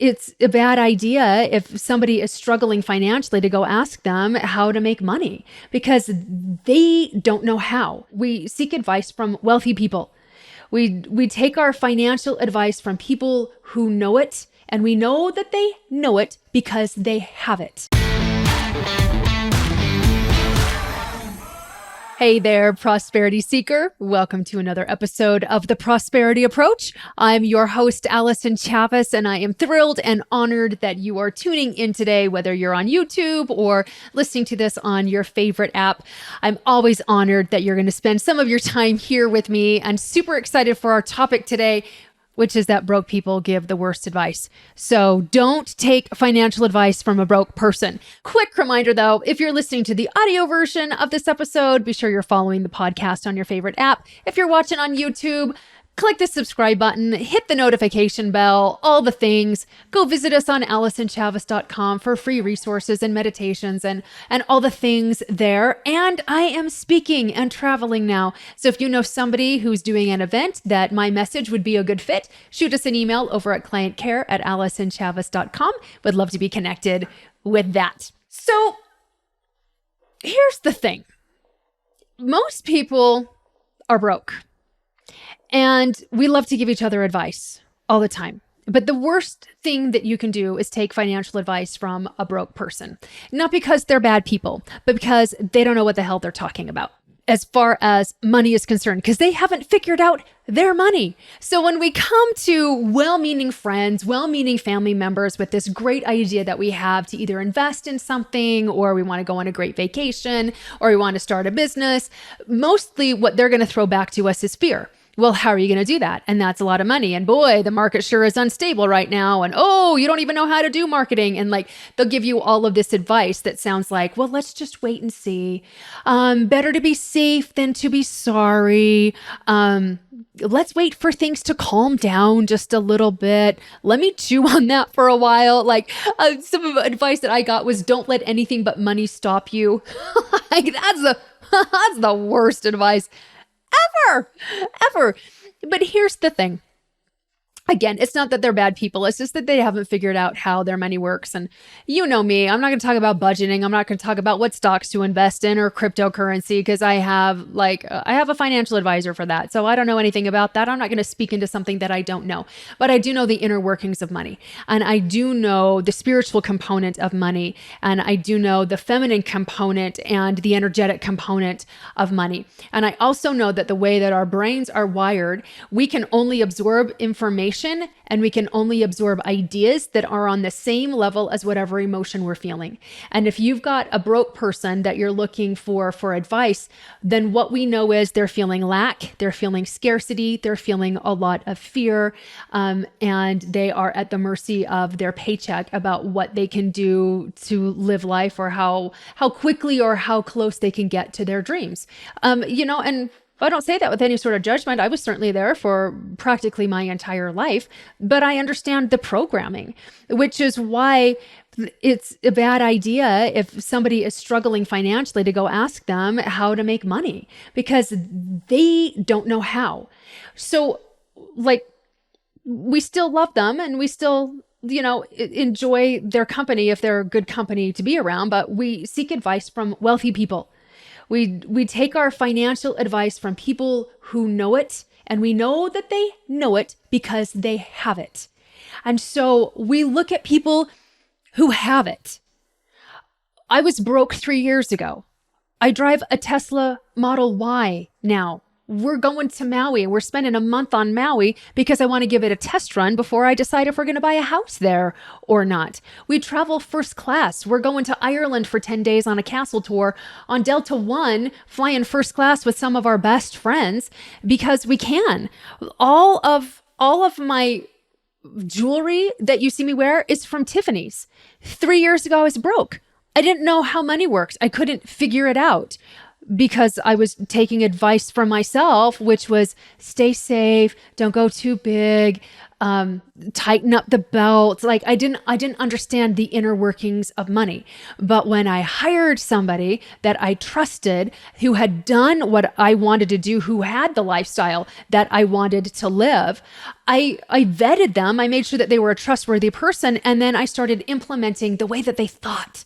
It's a bad idea if somebody is struggling financially to go ask them how to make money because they don't know how. We seek advice from wealthy people. We take our financial advice from people who know it, and we know that they know it because they have it. Hey there, prosperity seeker. Welcome to another episode of The Prosperity Approach. I'm your host, Allyson Chavez, and I am thrilled and honored that you are tuning in today, whether you're on YouTube or listening to this on your favorite app. I'm always honored that you're going to spend some of your time here with me, and super excited for our topic today, which is that broke people give the worst advice. So don't take financial advice from a broke person. Quick reminder though, if you're listening to the audio version of this episode, be sure you're following the podcast on your favorite app. If you're watching on YouTube, click the subscribe button, hit the notification bell, all the things. Go visit us on AllysonChavez.com for free resources and meditations and all the things there. And I am speaking and traveling now. So if you know somebody who's doing an event that my message would be a good fit, shoot us an email over at clientcare@AllysonChavez.com. Would love to be connected with that. So here's the thing. Most people are broke. And we love to give each other advice all the time. But the worst thing that you can do is take financial advice from a broke person. Not because they're bad people, but because they don't know what the hell they're talking about as far as money is concerned, because they haven't figured out their money. So when we come to well-meaning friends, well-meaning family members with this great idea that we have to either invest in something, or we want to go on a great vacation, or we want to start a business, mostly what they're going to throw back to us is fear. Well, how are you going to do that? And that's a lot of money. And boy, the market sure is unstable right now. And oh, you don't even know how to do marketing. And like, they'll give you all of this advice that sounds like, well, let's just wait and see. Better to be safe than to be sorry. Let's wait for things to calm down just a little bit. Let me chew on that for a while. Like some of the advice that I got was don't let anything but money stop you. Like that's the worst advice ever. But here's the thing. Again, it's not that they're bad people. It's just that they haven't figured out how their money works. And you know me, I'm not going to talk about budgeting. I'm not going to talk about what stocks to invest in or cryptocurrency because I have a financial advisor for that. So I don't know anything about that. I'm not going to speak into something that I don't know. But I do know the inner workings of money. And I do know the spiritual component of money. And I do know the feminine component and the energetic component of money. And I also know that the way that our brains are wired, we can only absorb information and we can only absorb ideas that are on the same level as whatever emotion we're feeling. And if you've got a broke person that you're looking for advice, then what we know is they're feeling lack, they're feeling scarcity, they're feeling a lot of fear, and they are at the mercy of their paycheck about what they can do to live life or how quickly or how close they can get to their dreams. And I don't say that with any sort of judgment. I was certainly there for practically my entire life, but I understand the programming, which is why it's a bad idea if somebody is struggling financially to go ask them how to make money because they don't know how. So like we still love them and we still enjoy their company if they're a good company to be around, but we seek advice from wealthy people. We take our financial advice from people who know it, and we know that they know it because they have it. And so we look at people who have it. I was broke 3 years ago. I drive a Tesla Model Y now. We're going to Maui. We're spending a month on Maui because I want to give it a test run before I decide if we're going to buy a house there or not. We travel first class. We're going to Ireland for 10 days on a castle tour on Delta One, flying first class with some of our best friends because we can. All of my jewelry that you see me wear is from Tiffany's. 3 years ago, I was broke. I didn't know how money works. I couldn't figure it out because I was taking advice from myself, which was stay safe, don't go too big, tighten up the belts. Like I didn't understand the inner workings of money. But when I hired somebody that I trusted, who had done what I wanted to do, who had the lifestyle that I wanted to live, I vetted them. I made sure that they were a trustworthy person. And then I started implementing the way that they thought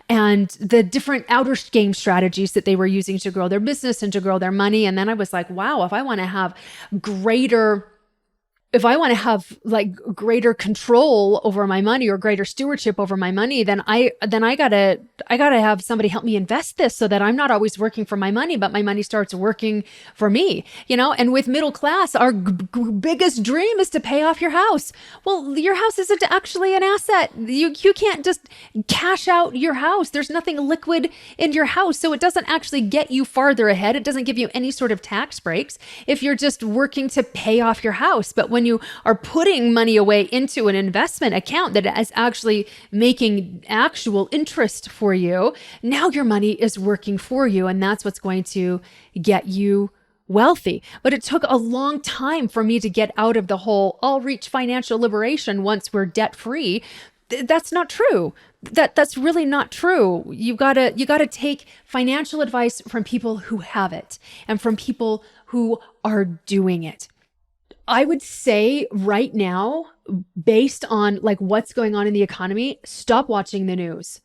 and the different outer game strategies that they were using to grow their business and to grow their money. And then I was like, wow, if I want to have like greater control over my money or greater stewardship over my money, then I gotta have somebody help me invest this so that I'm not always working for my money, but my money starts working for me, and with middle class, our biggest dream is to pay off your house. Well, your house isn't actually an asset. You can't just cash out your house. There's nothing liquid in your house. So it doesn't actually get you farther ahead. It doesn't give you any sort of tax breaks if you're just working to pay off your house. But when you are putting money away into an investment account that is actually making actual interest for you, now your money is working for you. And that's what's going to get you wealthy. But it took a long time for me to get out of the whole, I'll reach financial liberation once we're debt free. That's not true. That's really not true. You gotta take financial advice from people who have it and from people who are doing it. I would say right now, based on like what's going on in the economy, stop watching the news.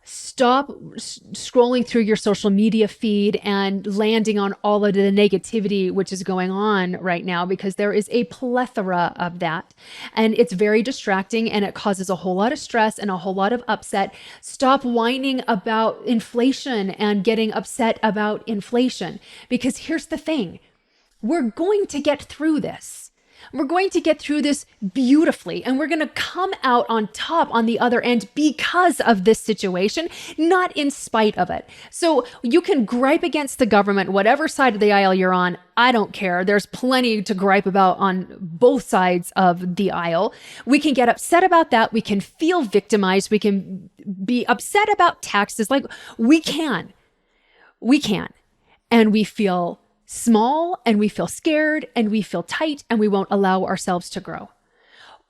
Stop scrolling through your social media feed and landing on all of the negativity which is going on right now, because there is a plethora of that. And it's very distracting and it causes a whole lot of stress and a whole lot of upset. Stop whining about inflation and getting upset about inflation, because here's the thing. We're going to get through this. We're going to get through this beautifully, and we're going to come out on top on the other end because of this situation, not in spite of it. So you can gripe against the government, whatever side of the aisle you're on. I don't care. There's plenty to gripe about on both sides of the aisle. We can get upset about that. We can feel victimized. We can be upset about taxes. Like we can. And we feel small and we feel scared and we feel tight and we won't allow ourselves to grow.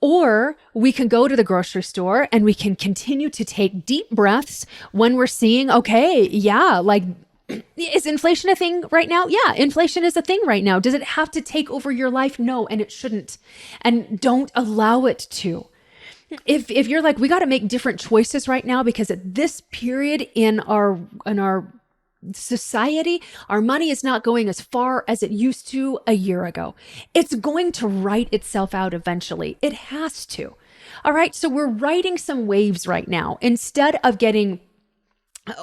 Or we can go to the grocery store and we can continue to take deep breaths when we're seeing, okay, yeah, like, is inflation a thing right now? Yeah, inflation is a thing right now. Does it have to take over your life? No, and it shouldn't. And don't allow it to. If you're like, we got to make different choices right now because at this period in our society, our money is not going as far as it used to a year ago. It's going to right itself out eventually. It has to. All right. So we're riding some waves right now. Instead of getting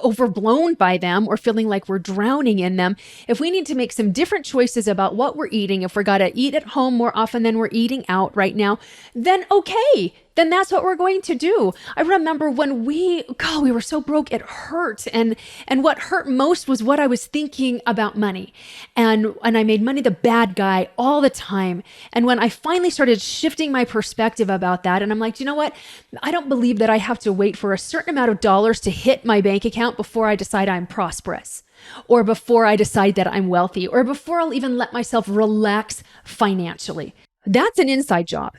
overblown by them or feeling like we're drowning in them, if we need to make some different choices about what we're eating, if we're got to eat at home more often than we're eating out right now, then okay. Then that's what we're going to do. I remember when we were so broke, it hurt. And what hurt most was what I was thinking about money. And I made money the bad guy all the time. And when I finally started shifting my perspective about that, and I'm like, you know what? I don't believe that I have to wait for a certain amount of dollars to hit my bank account before I decide I'm prosperous, or before I decide that I'm wealthy, or before I'll even let myself relax financially. That's an inside job.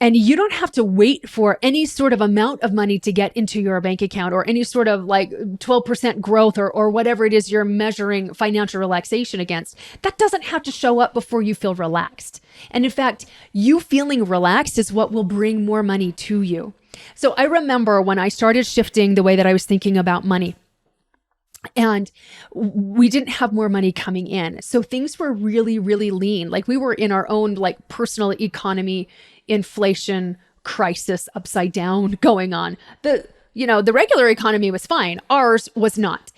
And you don't have to wait for any sort of amount of money to get into your bank account or any sort of like 12% growth or whatever it is you're measuring financial relaxation against. That doesn't have to show up before you feel relaxed. And in fact, you feeling relaxed is what will bring more money to you. So I remember when I started shifting the way that I was thinking about money, and we didn't have more money coming in. So things were really, really lean. Like we were in our own like personal economy, inflation crisis upside down going on. The regular economy was fine. Ours was not.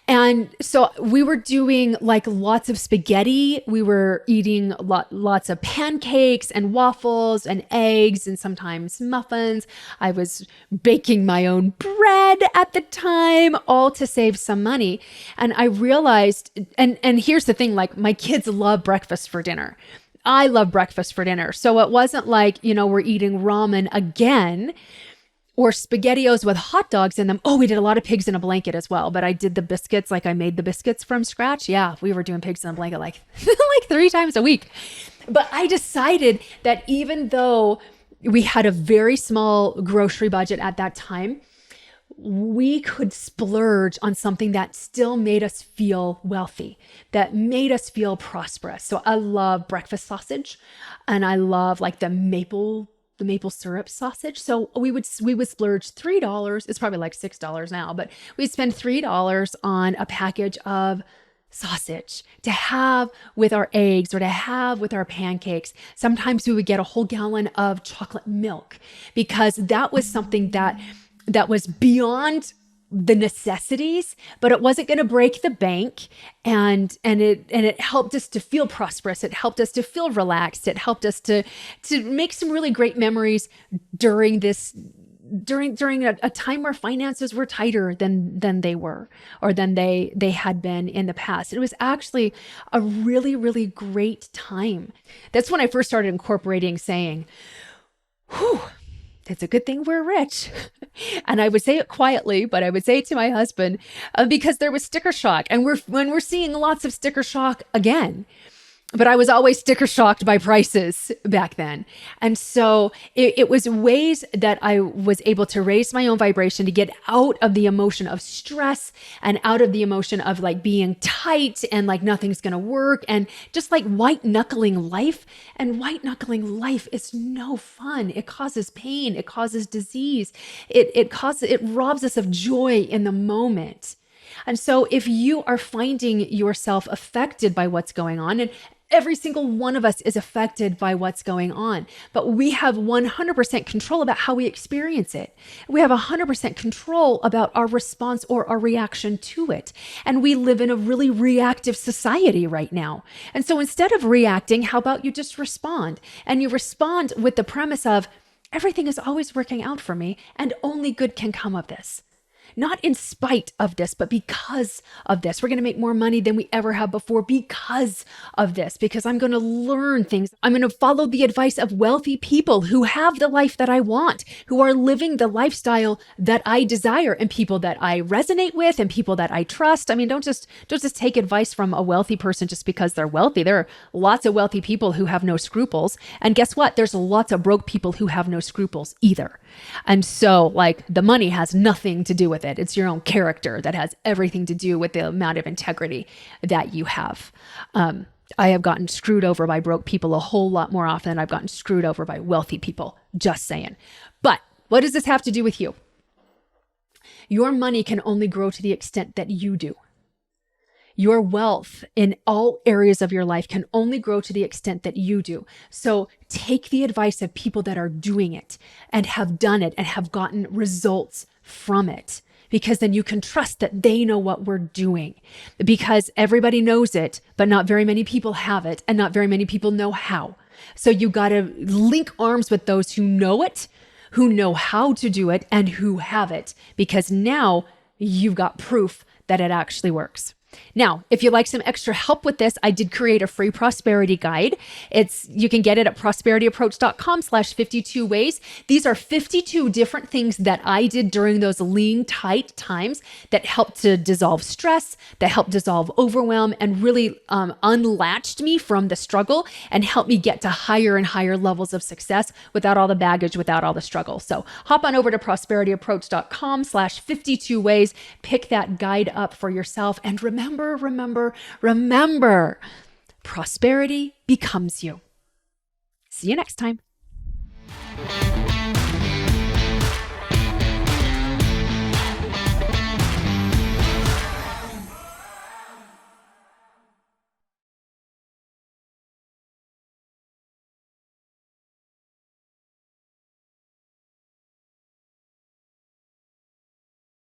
And so we were doing like lots of spaghetti. We were eating lots of pancakes and waffles and eggs and sometimes muffins. I was baking my own bread at the time, all to save some money. And I realized, and here's the thing, like my kids love breakfast for dinner. I love breakfast for dinner. So it wasn't like, we're eating ramen again. or SpaghettiOs with hot dogs in them. Oh, we did a lot of pigs in a blanket as well, but I did the biscuits, like I made the biscuits from scratch. Yeah, we were doing pigs in a blanket like like 3 times a week. But I decided that even though we had a very small grocery budget at that time, we could splurge on something that still made us feel wealthy, that made us feel prosperous. So I love breakfast sausage, and I love like the maple syrup sausage. So we would splurge $3. It's probably like $6 now, but we'd spend $3 on a package of sausage to have with our eggs or to have with our pancakes. Sometimes we would get a whole gallon of chocolate milk because that was something that was beyond the necessities, but it wasn't going to break the bank. And it helped us to feel prosperous. It helped us to feel relaxed. It helped us to make some really great memories during a time where finances were tighter than they were, or than they had been in the past. It was actually a really, really great time. That's when I first started incorporating saying, whew, it's a good thing we're rich. And I would say it quietly, but I would say it to my husband because there was sticker shock. And we're seeing lots of sticker shock again. But I was always sticker shocked by prices back then. And so it was ways that I was able to raise my own vibration to get out of the emotion of stress and out of the emotion of like being tight and like nothing's going to work and just like white knuckling life. And white knuckling life is no fun. It causes pain. It causes disease. It robs us of joy in the moment. And so if you are finding yourself affected by what's going on, and every single one of us is affected by what's going on, but we have 100% control about how we experience it. We have 100% control about our response or our reaction to it. And we live in a really reactive society right now. And so instead of reacting, how about you just respond? And you respond with the premise of everything is always working out for me and only good can come of this. Not in spite of this, but because of this. We're going to make more money than we ever have before because of this, because I'm going to learn things. I'm going to follow the advice of wealthy people who have the life that I want, who are living the lifestyle that I desire, and people that I resonate with and people that I trust. I mean, don't just take advice from a wealthy person just because they're wealthy. There are lots of wealthy people who have no scruples. And guess what? There's lots of broke people who have no scruples either. And so like the money has nothing to do with it. It's your own character that has everything to do with the amount of integrity that you have. I have gotten screwed over by broke people a whole lot more often than I've gotten screwed over by wealthy people. Just saying. But what does this have to do with you? Your money can only grow to the extent that you do. Your wealth in all areas of your life can only grow to the extent that you do. So take the advice of people that are doing it and have done it and have gotten results from it, because then you can trust that they know what we're doing, because everybody knows it, but not very many people have it and not very many people know how. So you got to link arms with those who know it, who know how to do it, and who have it, because now you've got proof that it actually works. Now, if you'd like some extra help with this, I did create a free prosperity guide. You can get it at prosperityapproach.com/52 ways. These are 52 different things that I did during those lean, tight times that helped to dissolve stress, that helped dissolve overwhelm, and really unlatched me from the struggle and helped me get to higher and higher levels of success without all the baggage, without all the struggle. So hop on over to prosperityapproach.com/52 ways, pick that guide up for yourself, and remember, prosperity becomes you. See you next time.